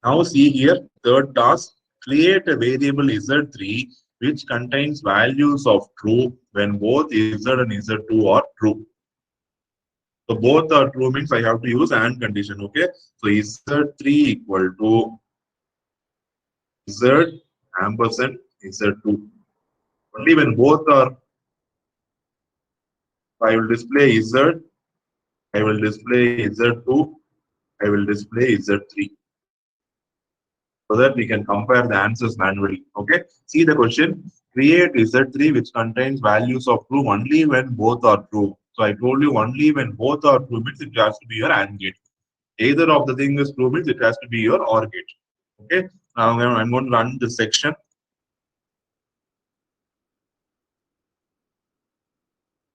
Now see here, third task, create a variable Z3 which contains values of true when both Z and Z2 are true. So both are true means I have to use AND condition, okay? So Z3 equal to Z ampersand Z2. Only when both are, I will display Z, I will display Z2, I will display Z3. So that we can compare the answers manually. Okay. See the question. Create Z3 which contains values of true only when both are true. So I told you only when both are true means it has to be your AND gate. Either of the thing is true means it has to be your OR gate. Okay. Now I'm going to run this section.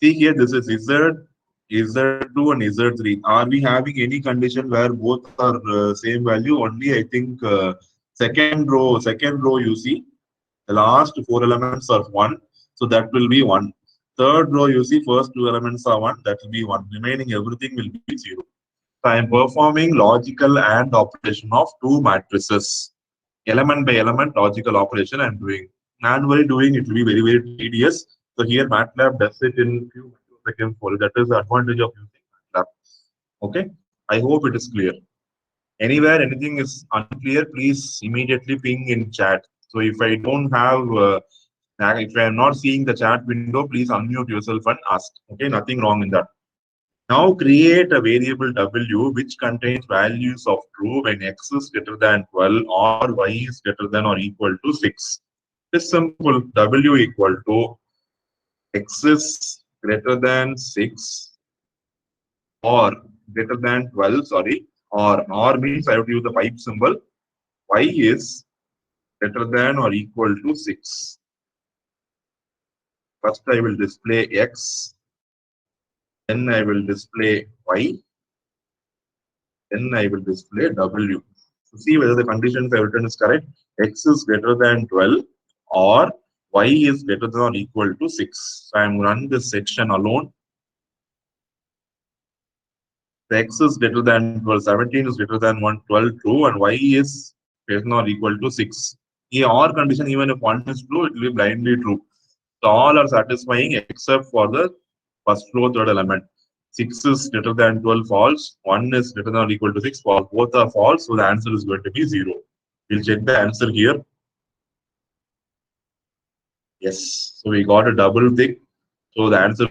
See here, this is Z, Z2 and Z3. Are we having any condition where both are same value? Only I think second row you see. The last four elements are 1, so that will be 1. Third row, you see, first two elements are 1, that will be 1. Remaining everything will be 0. So I am performing logical AND operation of two matrices. Element by element logical operation I am doing. Manually doing it will be very, very tedious. So here MATLAB does it in few seconds for you. That is the advantage of using MATLAB. Okay. I hope it is clear. Anywhere anything is unclear, please immediately ping in chat. So if I don't have, if I am not seeing the chat window, please unmute yourself and ask. Okay, nothing wrong in that. Now create a variable W which contains values of true when x is greater than 12 or y is greater than or equal to 6. It's simple. W equal to x is greater than 6 or greater than 12, sorry, or means I have to use the pipe symbol. Y is greater than or equal to 6. First I will display x, then I will display y, then I will display w. So see whether the conditions I have written is correct. X is greater than 12 or y is greater than or equal to 6. So I am running this section alone. The x is greater than 12, 17 is greater than 1, 12 true, and y is greater than or equal to 6. Here, or condition, even if 1 is true, it will be blindly true. So all are satisfying except for the first row third element. 6 is greater than 12 false, 1 is greater than or equal to 6 false. Both are false, so the answer is going to be 0. We'll check the answer here. Yes, so we got a double tick. So the answer